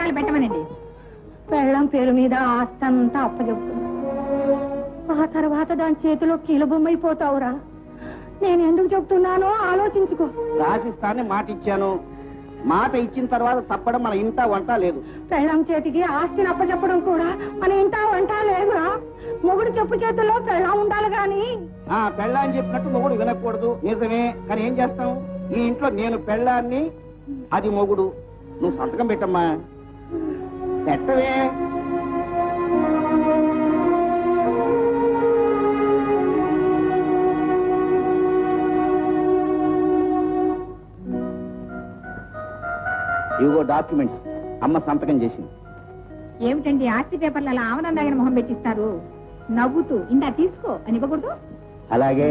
సంతకాలు పెట్టమనండి. పెళ్ళం పేరు మీద ఆస్తి అంతా అప్పచెప్తుంది. ఆ తర్వాత దాని చేతిలో కీలబొమ్మైపోతావురా. నేను ఎందుకు చెప్తున్నానో ఆలోచించుకో. రాసిస్తానని మాట ఇచ్చాను. మాట ఇచ్చిన తర్వాత తప్పడం మన ఇంట వంట లేదు. పెళ్ళం చేతికి ఆస్తిని అప్పచెప్పడం కూడా మన ఇంట వంట లేదురా. మొగుడు చెప్పు చేతుల్లో పెళ్ళం ఉండాలి గాని. పెళ్ళాన్ని చెప్పినట్టు మొగుడు వినకూడదు, నిజమే. కానీ ఏం చేస్తాం? ఈ ఇంట్లో నేను పెళ్ళాన్ని, అది మొగుడు. నువ్వు సంతకం పెట్టమ్మా. పెట్టవే. ఇవిగో డాక్యుమెంట్స్. అమ్మ సంతకం చేసింది. ఏమిటండి ఆస్తి పేపర్లు అలా ఆమదందాగిన మొహం పెట్టిస్తారు? నవ్వుతూ ఇందా తీసుకో అని ఇవ్వకూడదు? అలాగే.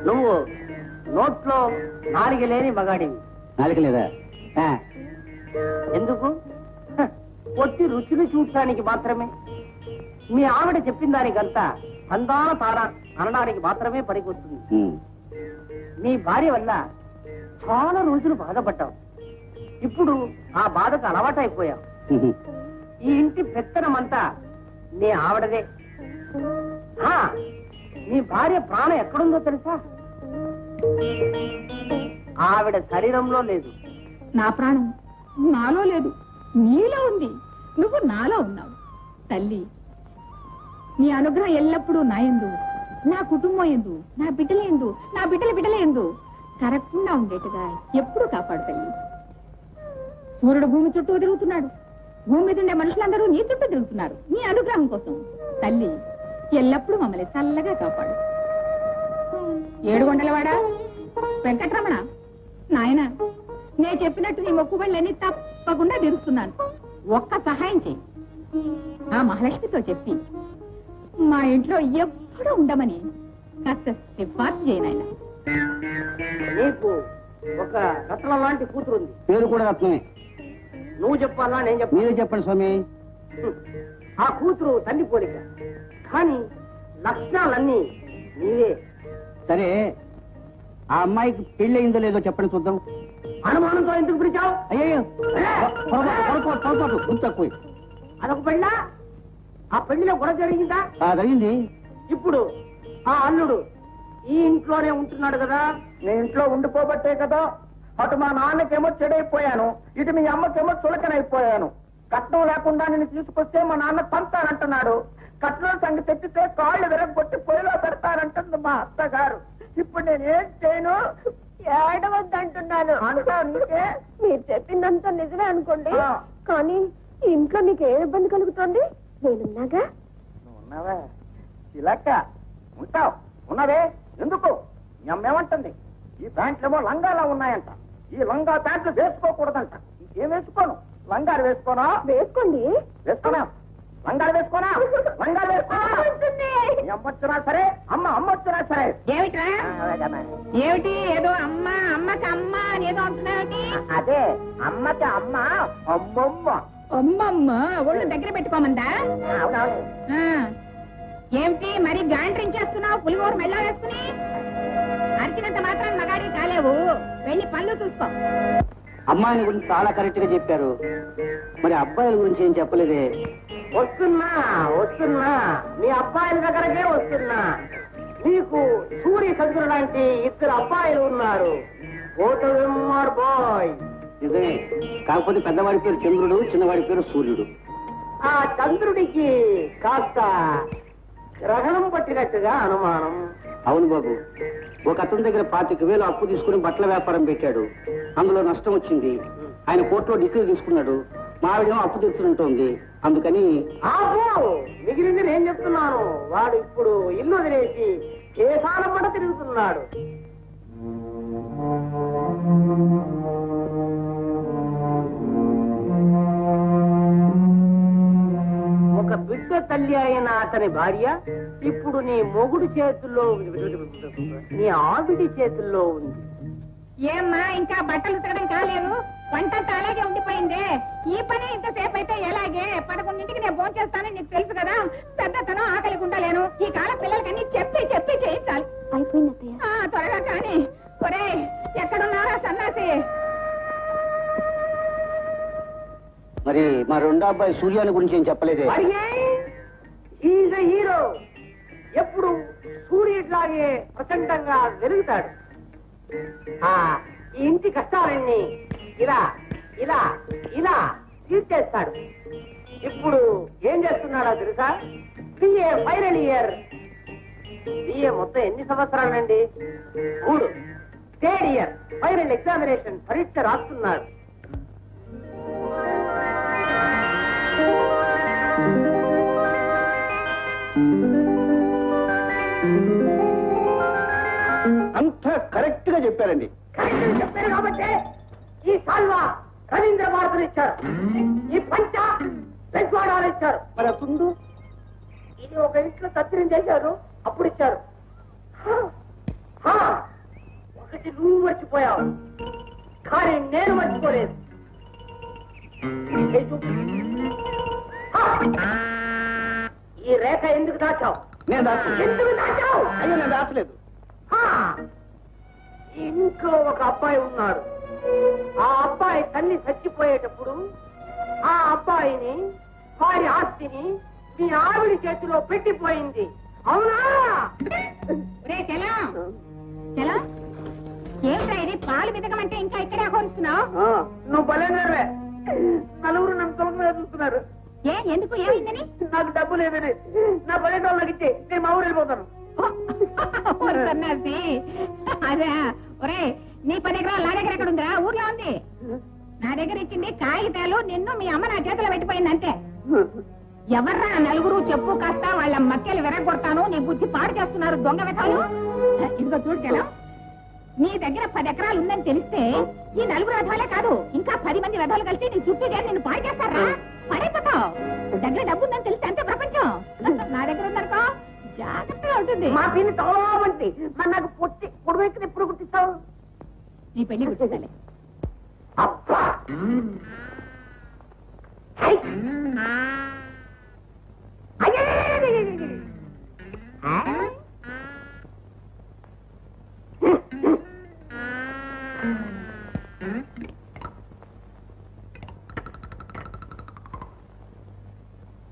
నువ్వు నోట్లో నాలుక లేని మగాడివి. నాలుక లేదా? ఎందుకు? పొట్టి రుచిని చూడటానికి మాత్రమే. మీ ఆవిడ చెప్పిన దానికంతా అందాన తారా అనడానికి మాత్రమే పనికొస్తుంది. మీ భార్య వల్ల చాలా రోజులు బాధపడ్డావు. ఇప్పుడు ఆ బాధకు అలవాటైపోయావు. ఈ ఇంటి పెత్తనమంతా నీ ఆవిడదే. నీ భార్య ప్రాణం ఎక్కడుందో తెలుసా? ఆవిడ శరీరంలో లేదు. నా ప్రాణం నాలో లేదు, నీలో ఉంది. నువ్వు నాలో ఉన్నావు. తల్లి, నీ అనుగ్రహం ఎల్లప్పుడూ నా యందు, నా కుటుంబం యందు, నా బిడ్డల యందు, నా బిడ్డల యందు కరగకుండా ఉండేట్టుగా ఎప్పుడు కాపాడు తల్లి. సూర్యుడు భూమి చుట్టూ తిరుగుతున్నాడు. భూమి మీద ఉండే మనుషులందరూ నీ చుట్టూ తిరుగుతున్నారు నీ అనుగ్రహం కోసం. తల్లి, ఎల్లప్పుడూ మమ్మల్ని చల్లగా కాపాడు. ఏడుగొండలవాడ వెంకటరమణ, నాయన, నేను చెప్పినట్టు నీ మొక్కుబళ్ళని తప్పకుండా తీరుస్తున్నాను. ఒక్క సహాయం చెయ్యి. ఆ మహాలక్ష్మితో చెప్పి మా ఇంట్లో ఎప్పుడూ ఉండమని కాస్త సిఫార్సు చేయనాయన. నీకు ఒక రత్నం లాంటి కూతురు ఉంది. పేరు కూడా రత్నమే. నువ్వు చెప్పాలా నేను చెప్పాలి? మీరే చెప్పండి స్వామి. ఆ కూతురు తల్లి పోలిక, కానీ లక్షణాలన్నీ నీవే. సరే, ఆ అమ్మాయికి పెళ్లి అయిందో లేదో చెప్పండి చూద్దాం. అనుమానంతో ఎందుకు పిలిచావు? అయ్యో, తక్కువ. అదొక పెళ్ళా? ఆ పెళ్లిలో గొడవ జరిగిందా? జరిగింది. ఇప్పుడు ఆ అల్లుడు ఈ ఇంట్లోనే ఉంటున్నాడు కదా. నేను ఇంట్లో ఉండిపోబట్టే కదా అటు మా నాన్నకేమో చెడైపోయాను, ఇటు మీ అమ్మకేమో చులకనైపోయాను. కట్నం లేకుండా నేను తీసుకొస్తే మా నాన్న పంతానంటున్నాడు. కట్నం సంగతి తెచ్చితే కాళ్ళు విరగొట్టి పొయ్యిలో పెడతానంటుంది మా అత్తగారు. ఇప్పుడు నేనేం చేయను? ఏడవద్దంటున్నాను. అంటా నీకే? మీరు చెప్పిందంతా నిజమే అనుకోండి, కానీ ఇంట్లో మీకు ఏ ఇబ్బంది కలుగుతుంది? నేనున్నాగా. నువ్వు ఉన్నావా? చిలక ఉంటావు. ఉన్నవే ఎందుకు? మీ అమ్మ ఏమంటుంది? ఈ ప్యాంట్లేమో లంగాలా ఉన్నాయంట. ఈ లంగా ప్యాంట్లు వేసుకోకూడదంట. ఇంకేం వేసుకోను? లంగాలు వేసుకోనా? వేసుకోండి. వేసుకోనా? లంగాలు వేసుకోనా? లంగాలు వేసుకోనా? అమ్మొచ్చినా సరే, అమ్మొచ్చినా సరే. ఏమిట్రా? ఏమిటి ఏదో అమ్మ అమ్మకి అమ్మ అని ఏదో అంటున్నావుటి? అదే అమ్మకి అమ్మ, అమ్మమ్మ. అమ్మమ్మ ఒళ్ళు దగ్గర పెట్టుకోమందా? అవునవును. ఏమిటి మరి గాండ్రించేస్తున్నావు? పులిహోర మెళ్ళ వేసుకుని అరిచినంత మాత్రం మగాడి కాలేవు. వెళ్ళి పళ్ళు చూసుకో. అమ్మాయిని గురించి చాలా కరెక్ట్ గా చెప్పారు. మరి అబ్బాయిల గురించి ఏం చెప్పలేదే? వస్తున్నా మీ అబ్బాయిల దగ్గరకే వస్తున్నా. నీకు సూర్య చంద్రుడు లాంటి ఇద్దరు అబ్బాయిలు ఉన్నారు. బాయ్. నిజమే. కాకపోతే పెద్దవాడి పేరు చంద్రుడు, చిన్నవాడి పేరు సూర్యుడు. ఆ చంద్రుడికి కాస్త గ్రహణం పట్టినట్టుగా అనుమానం. అవును బాబు. ఒక అతని దగ్గర 25,000 అప్పు తీసుకుని బట్టల వ్యాపారం పెట్టాడు. అందులో నష్టం వచ్చింది. ఆయన కోర్టులో డిగ్రీ తీసుకున్నాడు. మావిడేమో అప్పు తీర్చుంటోంది. అందుకని మిగిలింది నేను చెప్తున్నాను. వాడు ఇప్పుడు ఇల్లు వదిలేసి కేసాల పడ తిరుగుతున్నాడు. ఒక బిడ్డ తల్లి అయిన అతని భార్య ఇప్పుడు నీ మొగుడు చేతుల్లో, నీ ఆవిడి చేతుల్లో ఉంది. ఏమ్మా ఇంకా బట్టలు ఉతకడం కాలేదు, వంట అలాగే ఉండిపోయిందే. ఈ పని ఇంతసేపు అయితే ఎలాగే? 11ంటికి నేను ఫోన్ చేస్తానని నీకు తెలుసు కదా. పెద్దతనం ఆకలి ఉండలేను. ఈ కాలం పిల్లలకి అన్ని చెప్పి చెప్పి చేయించాలి. అయిపోయింది త్వరగా కానీ. ఒరే ఎక్కడున్నారా సన్నాసి? మరి మా రెండో అబ్బాయి సూర్యాని గురించి ఏం చెప్పలేదే? హీరో ఎప్పుడు సూర్యుడిలాగే ప్రచండంగా వెలుగుతాడు. ఈ ఇంటి కష్టాలన్నీ ఇలా ఇలా ఇలా తీర్చేస్తాడు. ఇప్పుడు ఏం చేస్తున్నాడో తెలుసా? BA final year. బిఏ మొత్తం ఎన్ని సంవత్సరాలండి? 3. థర్డ్ ఇయర్ ఫైనల్ ఎగ్జామినేషన్ పరీక్ష రాస్తున్నాడు. అంతా కరెక్ట్ గా చెప్పారండి. చెప్పారు కాబట్టి ఈ సాల్వా రవీంద్ర భారతులు ఇచ్చారు, ఈ పంచ పెంచువాడాలు ఇచ్చారు. మరి తుండు ఇది ఒక ఇంట్లో తత్తిరం చేశారు, అప్పుడు ఇచ్చారు. ఒకటి నువ్వు మర్చిపోయావు, కానీ నేను మర్చిపోలేదు. ఈ రేఖ ఎందుకు దాచావు? నేను ఎందుకు దాచావు? అయ్యో నేను దాచలేదు. ఇంట్లో ఒక అబ్బాయి ఉన్నాడు. ఆ అబ్బాయి తల్లి చచ్చిపోయేటప్పుడు ఆ అబ్బాయిని, వారి ఆస్తిని మీ ఆవిడ చేతిలో పెట్టిపోయింది. అవునా? ఏమిటా ఇది? పాలు విదగమంటే ఇంకా ఇక్కడే అహోరిస్తున్నావు? నువ్వు బలేనవే. నలుగురు నన్ను తొలగ చూస్తున్నారు. ఎందుకు? ఏమైందని? నాకు డబ్బు లేదని నా పల్లెటూరు నాకు ఇచ్చి నేను మా ఊరు వెళ్ళిపోతాను. సన్నాసి అదే. ఒరే నీ 10 ఎకరాలు నా దగ్గర ఎక్కడ ఉందిరా? ఊర్లో ఉంది. నా దగ్గర ఇచ్చింది కాగితాలు. నిన్ను మీ అమ్మ నా చేతిలో పెట్టిపోయింది అంతే. ఎవర్రా నలుగురు? చెప్పు కాస్త. వాళ్ళ మక్కెలు విరగొడతాను. నీ బుద్ధి పాడు చేస్తున్నారు దొంగ వెతాలు. ఇదిగో చూడకెలా, నీ దగ్గర 10 ఎకరాలు ఉందని తెలిస్తే ఈ నలుగురు వెధవాలే కాదు, ఇంకా 10 మంది వెధవాలు కలిసి నీ చుట్టూ చేసి నిన్ను పాడు చేస్తారా? పడైపోతావు. దగ్గర డబ్బు ఉందని తెలిస్తే అంతే ప్రపంచం. నా దగ్గర ఉందనుకో జాగ్రత్తగా ఉంటుంది. మా పిన్ని చాలా మంచి. మరి నాకు పొట్టి పొడవెక్కి ఎప్పుడు గుర్తిస్తావు? నీ పెళ్లి గుర్తించాలి. అబ్బా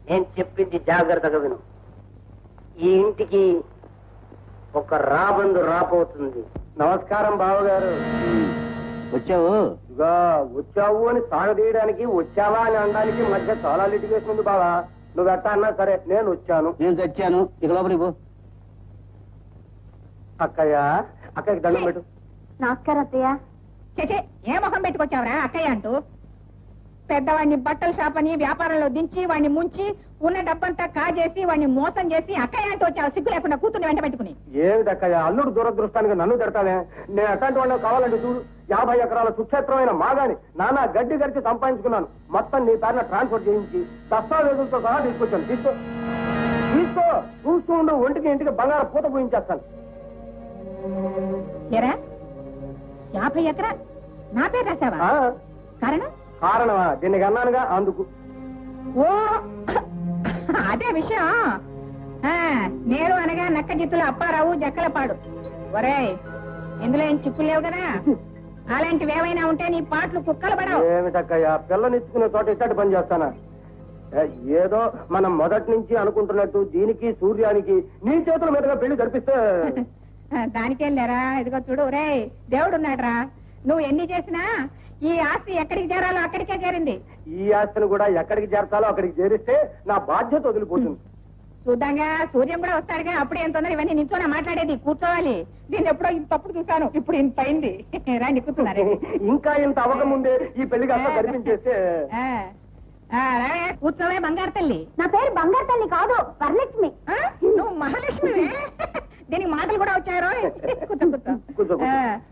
నేను చెప్పింది జాగ్రత్తగా విను. ఈ ఇంటికి ఒక రాబందు రాబోతుంది. నమస్కారం బావగారు. వచ్చావు? ఇదిగా వచ్చావు అని సాగదీయడానికి, వచ్చావా అని అనడానికి మధ్య చాలా లిటిగేషన్ ఉంది బావా. నువ్వు ఎట్టా అన్నా సరే నేను వచ్చాను. నేను చచ్చాను. ఇక లోపలికి పో. అక్కయ్య, అక్కయ్యకి దండం పెట్టు. నమస్కారం అత్తయ్య. చేచే ఏ ముఖం పెట్టుకొచ్చావురా అక్కయ్య అంటూ? పెద్దవాడిని బట్టల షాప్ అని వ్యాపారంలో దించి వాడిని ముంచి ఉన్న డబ్బంతా కాజేసి వాడిని మోసం చేసి అక్కయ్య అంటూ వచ్చావు, సిగ్గు లేకుండా కూతుర్ని వెంట పెట్టుకుని. ఏమిటి అక్కయ్య, అల్లుడు దురదృష్టానికి నన్ను తిడతానే? నేను అట్లాంటి వాళ్ళు కావాలంటే చూడు. 50 ఎకరాల సుక్షేత్రమైన మాగాని నానా గడ్డి గడిచి సంపాదించుకున్నాను. మొత్తం నీ పేరున ట్రాన్స్ఫర్ చేయించి దస్తావేజులతో సహా తీసుకొచ్చాను. తీసుకో తీసుకో, చూస్తూ ఉండు. ఒంటికి ఇంటికి బంగారం పూత పూయించేస్తాను. ఏరా 50 ఎకరాలు నా పేరు రాశావా? కారణం? కారణమా? దీనికి అన్నానుగా అందుకు. ఓ అదే విషయం. నేను అనగా నక్క జిత్తులు అప్పారావు జక్కలపాడు. ఒరే ఇందులో ఏం చిక్కులు లేవు కదా? అలాంటివి ఏవైనా ఉంటే నీ పాటలు కుక్కలు పడవు. ఏమిటక్కయ్యా, పిల్లనిచ్చుకునే చోట ఇచ్చటి పని చేస్తానా? ఏదో మనం మొదటి నుంచి అనుకుంటున్నట్టు దీనికి సూర్యానికి నీ చేతుల మీదుగా పెళ్లి జరిపిస్తే దానికెళ్ళారా? ఇదిగో చూడు రే, దేవుడున్నాడ్రా. నువ్వు ఎన్ని చేసినా ఈ ఆస్తి ఎక్కడికి చేరాలో అక్కడికే చేరింది. ఈ ఆస్తిని కూడా ఎక్కడికి చేర్చాలో అక్కడికి చేరిస్తే నా బాధ్యత వదిలిపోతుంది. చూద్దాంగా, సూర్యం కూడా వస్తాడుగా. అప్పుడు ఏం తొందర ఇవన్నీ నించోనే మాట్లాడేది, కూర్చోవాలి. నేను ఎప్పుడో ఇంతప్పుడు చూశాను, ఇప్పుడు ఇంత అయింది. రాండి కూర్చున్నారే. ఇంకా ఇంత అవ్వకముందే ఈ పెళ్లికి అంతా జరిపించేస్తే కూర్చోవే బంగారు తల్లి. నా పేరు బంగారు తల్లి కాదు, వరలక్ష్మి. నువ్వు మహాలక్ష్మి. దీనికి మాటలు కూడా వచ్చారు. కూర్చో కూర్చో. కూర్చో.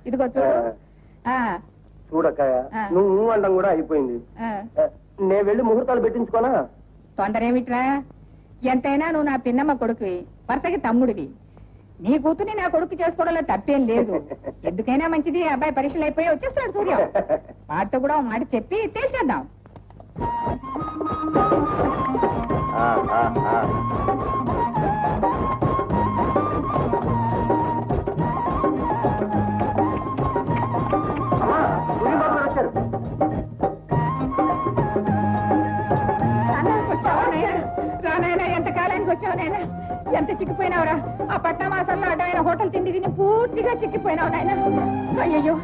ఇదిగో చూడు. చూడక్కయ్య, నువ్వు అనడం కూడా అయిపోయింది. నేను వెళ్ళి ముహూర్తాలు పెట్టించుకోనా? తొందర ఏమిట్రా? ఎంతైనా నువ్వు నా పిన్నమ్మ కొడుకువి, వరుసకి తమ్ముడివి. నీ కూతుర్ని నా కొడుకు చేసుకోవడంలో తప్పేం లేదు. ఎందుకైనా మంచిది, అబ్బాయి పరీక్షలు అయిపోయి వచ్చేస్తున్నాడు సూర్యం. వాటితో కూడా ఒక మాట చెప్పి తెలిసేద్దాం. రానాయన ఎంత కాలానికి వచ్చావు నాయన, ఎంత చిక్కిపోయినావురా. ఆ పట్ట మాసంలో అడ్డమైన హోటల్ తిండి తిని పూర్తిగా చిక్కిపోయినావు నాయన. అయ్యయ్యో,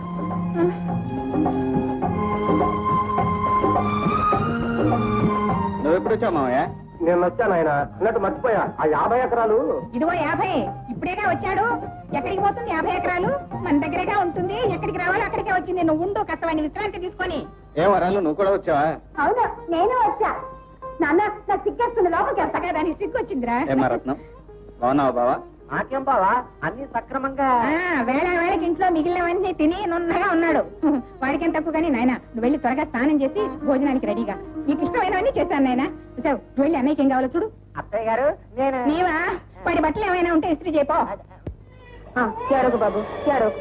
నువ్వు ఎప్పుడు వచ్చావు మావయ్య? నేను వచ్చాను ఆయన అన్నట్టు మర్చిపోయా. ఆ 50 ఎకరాలు ఇదిగో 50 ఇప్పుడేగా వచ్చాడు. ఎక్కడికి పోతుంది 50 ఎకరాలు? మన దగ్గరగా ఉంటుంది. ఎక్కడికి రావాలో అక్కడికే వచ్చింది. నువ్వు ఉండు, కష్టమైన విశ్రాంతి తీసుకొని. ఏం వరాలు, నువ్వు కూడా వచ్చావా? అవునా, నేను వచ్చా. నాన్న నాకు సిగ్గేస్తుంది, లోపలికి వెళ్తా. అంతగా దానికి సిగ్గు వచ్చిందిరా. ఏమా రత్నం, బాగున్నావా బావా? నాకేం బావా, అన్ని సక్రమంగా. వేళ వేళకి ఇంట్లో మిగిలినవన్నీ తిని నున్నగా ఉన్నాడు. వాడికేం తక్కువ కానీ నాయన, నువ్వు వెళ్ళి త్వరగా స్నానం చేసి భోజనానికి రెడీగా. నీకు ఇష్టమైనవన్నీ చేశాను నాయన. చూసావు, నువ్వు వెళ్ళి అన్నయ్యకి ఏం కావాలో చూడు. అత్తయ్య గారు, నేను నీవా? వాడి బట్టలు ఏమైనా ఉంటే ఇస్త్రీ చేయపో. ఏడోకు బాబు, ఏడోకు.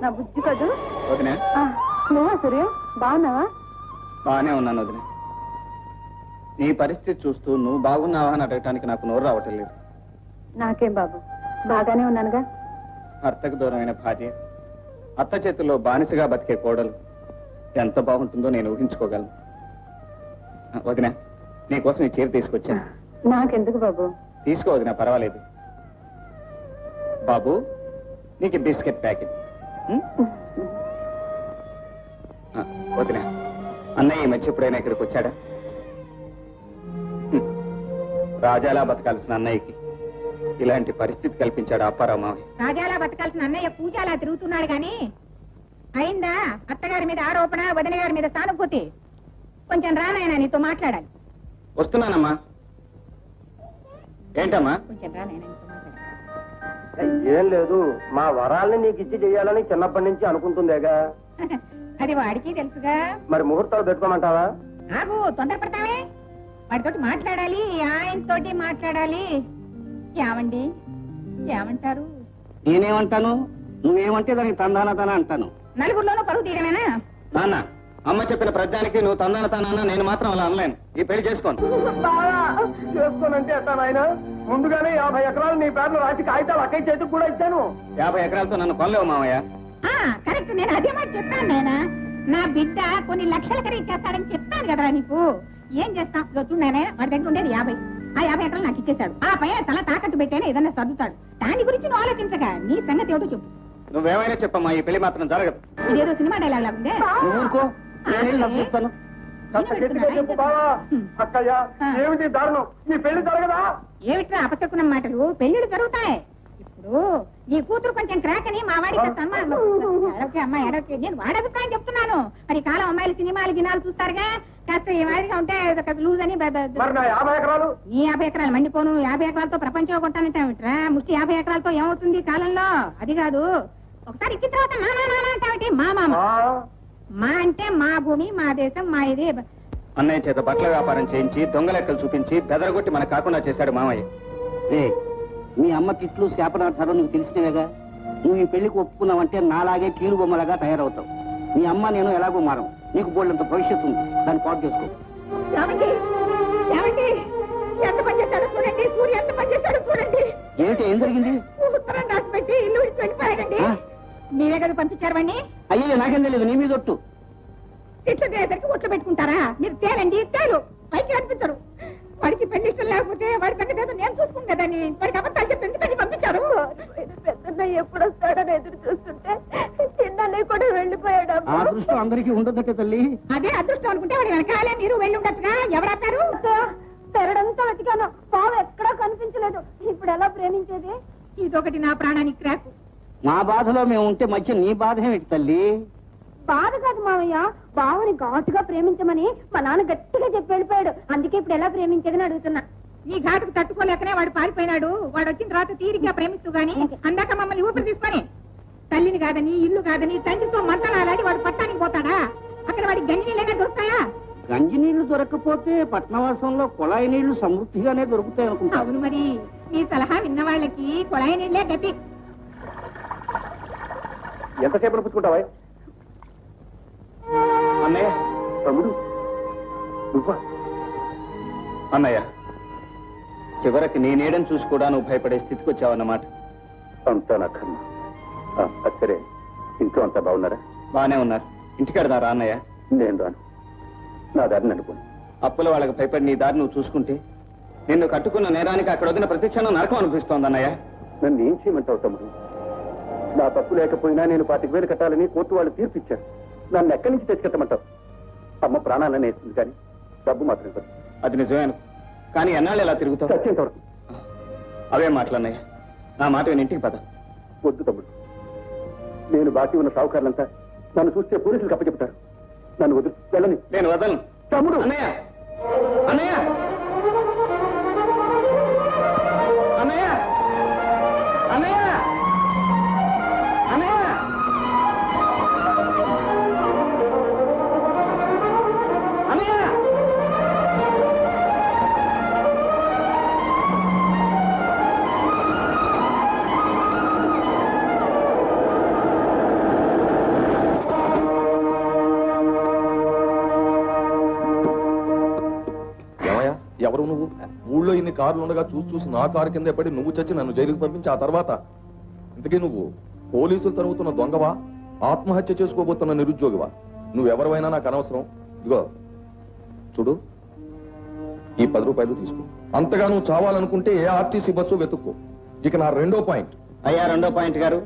నా బుద్ధి కదూ. వదినా, నువ్వా సూర్యం, బాగున్నావా? బాగానే ఉన్నాను వదినా. నీ పరిస్థితి చూస్తూ నువ్వు బాగున్నావా అని అడగటానికి నాకు నోరు రావటం లేదు. నాకేం బాబు, బాగానే ఉన్నానుగా. అత్తకు దూరమైన భార్య, అత్త చేతుల్లో బానిసగా బతికే కోడలు ఎంత బాగుంటుందో నేను ఊహించుకోగలను. వదినా, నీకోసం ఈ చీర తీసుకొచ్చాను. నాకెందుకు బాబు? తీసుకో వదినా, పర్వాలేదు. బాబు, నీకు బిస్కెట్ ప్యాకెట్. వదినా, అన్నయ్య ఈ మధ్య ఎప్పుడైనా ఇక్కడికి వచ్చాడా? రాజాలా బతకాల్సిన అన్నయ్యకి ఇలాంటి పరిస్థితి కల్పించాడు అప్పారావు మావయ్య. రాజాలా బతకాల్సిన అన్నయ్య పూజాలా తిరుగుతున్నాడు గాని అయిందా అత్తగారి మీద ఆరోపణ, వదిన గారి మీద సానుభూతి? కొంచెం రానాయన, నీతో మాట్లాడాలి. వస్తున్నానమ్మా. ఏంటమ్మా? కొంచెం రానాయన, నీతో మాట్లాడాలి. ఏం లేదు, మా వరాల్ని నీకు ఇచ్చి చెయ్యాలని చిన్నప్పటి నుంచి అనుకుంటుందేగా. అది వాడికి తెలుసుగా. మరి ముహూర్తాలు పెట్టుకోమంటావా? ఆగు, తొందరపడతావే. వాడితోటి మాట్లాడాలి, ఆయనతోటి మాట్లాడాలి. ఏమండి, ఏమంటారు? నేనేమంటాను, నువ్వేమంటే దానికి తందాన అంటాను. నలుగురిలోనూ పరువు తీయడమేనా? నాన్న, అమ్మ చెప్పిన ప్రజ్ఞానికి నువ్వు తందాన తానా, నేను మాత్రం అలా అనలేను. ఈ పెళ్లి చేసుకోను. చేసుకోనంటే ఎట్లా నాయన? ముందుగానే 50 ఎకరాలు నీ పేర్లు రాసి కాగితాలు అక్కయ్య చేతికి కూడా ఇచ్చాను. 50 ఎకరాలతో నన్ను కొనలేవు మావయ్య. కరెక్ట్, నేను అదే మాట చెప్పాను నాయన. నా బిడ్డ కొన్ని లక్షల ఖరీదు చేస్తాడని చెప్పాను కదరా నీకు. ఏం చేస్తాం? చూడు నాయన, వాడి దగ్గర ఉండేది 50. ఆ 50 ఎకరాలు నాకు ఇచ్చేశాడు. ఆ పైన తల తాకట్టు పెట్టేనే ఏదన్నా సర్దుతాడు. దాని గురించి నువ్వు ఆలోచించగా నీ సంగతి ఏమిటో చెప్పు. నువ్వేమైనా చెప్పమ్మా, ఈ పెళ్లి మాత్రం జరగదు. ఇదేదో సినిమా డైలాగ్ లాగుందే. నువ్వు ఊరుకో, నేను వెళ్ళి నాకు చూస్తాను. కాస్త గట్టిగా చెప్పు బావా. అక్కయ్య, ఏమిటి దారుణం? నీ పెళ్లి జరగదా? ఏమిట్రా అపశకునం మాటలు? పెళ్లిళ్ళు జరుగుతాయి. ఇప్పుడు నీ కూతురు కొంచెం క్రాక్ అని మా వాడికి సన్మానం. అమ్మాయి ఎడకే, నేను వాడి అభిప్రాయం చెప్తున్నాను. మరి కాలం అమ్మాయిలు సినిమాలు గినాలు చూస్తారుగా. కాస్త ఈ మాదిరిగా ఉంటే లూజ్ అని. మరి నా 50 ఎకరాలు? ఈ 50 ఎకరాలు మండిపోను. 50 ఎకరాలతో ప్రపంచం కొట్టానంటావిట్రా? ముష్టి 50 ఎకరాలతో ఏమవుతుంది కాలంలో? అది కాదు, ఒకసారి ఇచ్చిన తర్వాత నానా అంటావిటి. మా మామ, మా అంటే మా భూమి, మా దేశం, మా ఇది. అన్నయ్య చేత బట్టల వ్యాపారం చేయించి దొంగ లెక్కలు చూపించి బెదరగొట్టి మనకు కాకుండా చేశాడు మామయ్య. మీ అమ్మ తిట్లు శాపనార్థాలు నీకు తెలిసినవేగా. నువ్వు ఈ పెళ్లికి ఒప్పుకున్నావంటే నాలాగే కీలు బొమ్మలాగా తయారవుతావు. మీ అమ్మ నేను ఎలాగో మారం. నీకు బోళ్ళంత భవిష్యత్తు ఉంది, దాన్ని పాటు చేసుకో. ఎంత పనిచేస్తాడో చూడండి, సూర్య ఎంత పనిచేస్తాడో చూడండి. ఏమిటి, ఏం జరిగింది? ఉత్తరం రాసి పెట్టి ఇల్లు విడిచి వెళ్ళిపోయాడండి. మీరే కదా పంపించారు వాడిని. అయ్యో, నాకేం తెలియదు, నీ మీద ఒట్టు. ఇట్లా దేశానికి ఒట్లు పెట్టుకుంటారా మీరు? తేలండి, తేలు పైకి కనిపించరు. వాడికి పెళ్లి ఇష్టం లేకపోతే వాడి సంగతి నేను చూసుకుంటాదని వాడికి అబద్ధాలు చెప్పి ఎందుకని పంపించారు? పెద్దన్నయ్య ఎప్పుడు వస్తాడని ఎదురు చూస్తుంటే చిన్నన్నయ్య కూడా వెళ్ళిపోయాడు. ఆ అదృష్టం అందరికీ ఉండదట్టే తల్లి. అదే అదృష్టం అనుకుంటే వాడి వెనకాలే మీరు వెళ్ళి ఉండొచ్చుగా. ఎవరాపారు? పెరడంతా వెతికాను, పావు ఎక్కడా కనిపించలేదు. ఇప్పుడు ఎలా ప్రేమించేది? ఇదొకటి నా ప్రాణానికి క్రాకు. మా బాధలో మేము ఉంటే మధ్య నీ బాధ ఏమిటి తల్లి? బాధ కాదు మావయ్య, బావని ఘాటుగా ప్రేమించమని మా నాన్న గట్టిగా చెప్పి వెళ్ళిపోయాడు. అందుకే ఇప్పుడు ఎలా ప్రేమించేదని అడుగుతున్నా. నీ ఘాటుకు తట్టుకోలేకనే వాడు పారిపోయినాడు. వాడు వచ్చిన తర్వాత తీరిగ్గా ప్రేమిస్తూ గాని అందాక మమ్మల్ని ఊపిరి తీసుకొని తల్లిని కాదని, ఇల్లు కాదని, తండ్రితో మంతనాలాడి వాడు పట్టానికి పోతాడా? అక్కడ వాడి గంజి నీళ్ళైనా దొరుకుతాయా? గంజి నీళ్లు దొరకకపోతే పట్నవాసంలో కుళాయి నీళ్లు సమృద్ధిగానే దొరుకుతాయి అనుకుంటా. అవును మరి, మీ సలహా విన్న వాళ్ళకి కుళాయి నీళ్లే గతి. ఎంతసేపు పుచ్చుకుంటావా? అన్నయ్య, తమ్ముడు నువ్వా? అన్నయ్య, చివరికి నీ నీడని చూసి కూడా నువ్వు భయపడే స్థితికి వచ్చావన్నమాట. అంతా నా కర్మ. సరే, ఇంట్లో అంతా బాగున్నారా? బానే ఉన్నారు. ఇంటికెడదారా అన్నయ్య? నేను రాను, నా దారిని అనుకోను. అప్పుల వాళ్ళకి భయపడి నీ దారి నువ్వు చూసుకుంటే నిన్ను కట్టుకున్న నేరానికి అక్కడ వదిన ప్రతిక్షణం నరకం అనిపిస్తోంది అన్నయ్య. నన్ను ఏం చేయమంటావు తమ్ముడు? నా తప్పు లేకపోయినా నేను 25,000 కట్టాలని కోర్టు వాళ్ళు తీర్పిచ్చారు. నన్ను ఎక్కడి నుంచి తెచ్చుకెట్టమంటావు? అమ్మ ప్రాణాలనే వేస్తుంది, కానీ డబ్బు మాత్రం ఇవ్వదు. అది నిజమేను, కానీ ఎన్నాళ్ళు ఎలా తిరుగుతావు? చచ్చేంత వరకు. అవే మాటలన్నయ్య, నా మాట విని ఇంటికి పద. వద్దు తమ్ముడు, నేను బాకీ ఉన్న సావుకారులంతా నన్ను చూస్తే పోలీసులకు అప్పచెప్తారు. నన్ను వద్దు, వెళ్ళని. నేను వదలను తమ్ముడు. అన్నయ్య, అన్నయ్య, అన్నయ్య, అన్నయ్య, అన్నయ్య, అన్నయ్య. ఎవరు నువ్వు? ఊళ్ళో ఇన్ని కార్లు ఉండగా చూసి నా కారు కింద పడి నువ్వు చచ్చి నన్ను జైలుకి పంపించి ఆ తర్వాత ఇంతకీ నువ్వు పోలీసులు తరుగుతున్న దొంగవా, ఆత్మహత్య చేసుకోబోతున్న నిరుద్యోగివా? నువ్వెవరైనా నాకు అనవసరం. ఇదిగో చూడు, ఈ 10 రూపాయలు తీసుకో. అంతగా నువ్వు చావాలనుకుంటే ఏ ఆర్టీసీ బస్సు వెతుక్కో. ఇక నా రెండో పాయింట్. అయ్యా, రెండో పాయింట్ గారు,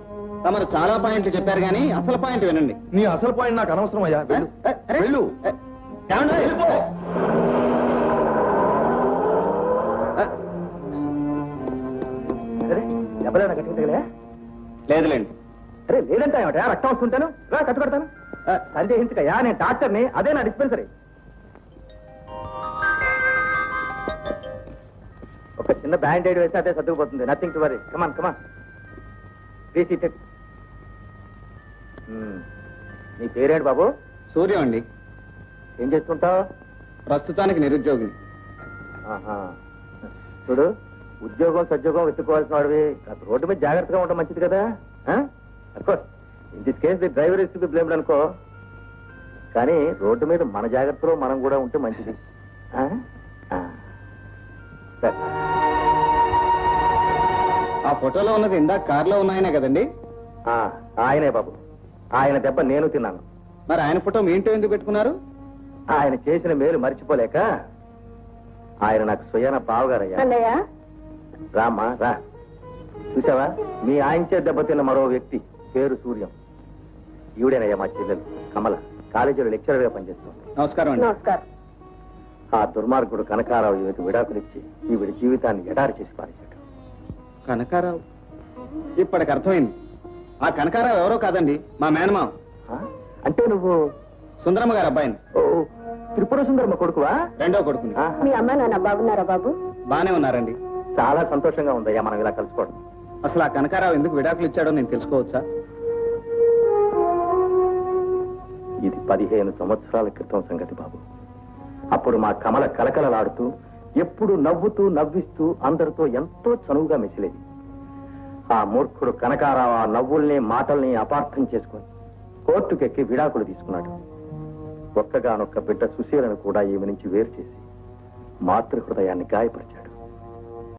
తమరు చాలా పాయింట్లు చెప్పారు కానీ అసలు పాయింట్ వినండి. నీ అసలు పాయింట్ నాకు అనవసరం అయ్యా. వెళ్ళు, వెళ్ళు. ఏమండి? వెళ్ళిపో. ఎవరైనా గట్టిగా తగలే? లేదులేండి. అరే లేదంటే రక్తం వస్తుంటాను, రా ఖర్చు పెడతాను. సందేహించకయ్యా, నేను డాక్టర్ని, అదే నా డిస్పెన్సరీ. ఒక చిన్న బ్యాండేడ్ వేస్తే అదే సర్దుకుపోతుంది. Nothing to worry. Come on come on. నీ పేరేంటి బాబు? సూర్యం అండి. ఏం చేస్తుంటావు? ప్రస్తుతానికి నిరుద్యోగిని. చూడు, ఉద్యోగం సద్యోగం వెతుక్కోవాల్సిన వాడివి. రోడ్డు మీద జాగ్రత్తగా ఉండడం మంచిది కదా. Of course in this case the driver is to be blamed అనుకో, కానీ రోడ్డు మీద మన జాగ్రత్తలో మనం కూడా ఉంటే మంచిది. ఆ ఫోటోలో ఉన్నది ఇందాక కారులో ఉన్నాయనే కదండి? ఆయనే బాబు. ఆయన దెబ్బ నేను తిన్నాను. మరి ఆయన ఫోటో మీ ఇంట్లో ఎందుకు పెట్టుకున్నారు? ఆయన చేసిన మేలు మర్చిపోలేక. ఆయన నాకు స్వయాన బావగారయ్యా. రామ్మా రా. చూసావా, మీ ఆయనచే దెబ్బతిన్న మరో వ్యక్తి, పేరు సూర్యం. ఈవిడేనయ్యా మా చెల్లెలు కమల, కాలేజీలో లెక్చరర్ గా పనిచేస్తుంది. నమస్కారం అండి. నమస్కారం. ఆ దుర్మార్గుడు కనకారావు ఈవిడ విడాకులిచ్చి ఈవిడ జీవితాన్ని ఎడారి చేసి పారేశాడు. కనకారావు? ఇప్పటికి అర్థమైంది. ఆ కనకారావు ఎవరో కాదండి, మా మేనమావ. అంటే నువ్వు సుందరమ్మ గారు అబ్బాయిని. త్రిపుర సుందరమ్మ కొడుకువా? రెండో కొడుకుని. మీ అమ్మ నాన్న బాగున్నారా బాబు? బానే ఉన్నారండి. చాలా సంతోషంగా ఉందయ్యా మనం ఇలా కలుసుకోవడం. అసలు ఆ కనకారావు ఎందుకు విడాకులు ఇచ్చాడో నేను తెలుసుకోవచ్చా? ఇది 15 సంవత్సరాల క్రితం సంగతి బాబు. అప్పుడు మా కమల కలకలలాడుతూ, ఎప్పుడు నవ్వుతూ నవ్విస్తూ అందరితో ఎంతో చనువుగా మెసిలేది. ఆ మూర్ఖుడు కనకారావు ఆ నవ్వుల్ని మాటల్ని అపార్థం చేసుకుని కోర్టుకెక్కి విడాకులు తీసుకున్నాడు. ఒక్కగానొక్క బిడ్డ సుశీలను కూడా ఈమె నుంచి వేరు చేసి మాతృహృదయాన్ని గాయపరిచాడు.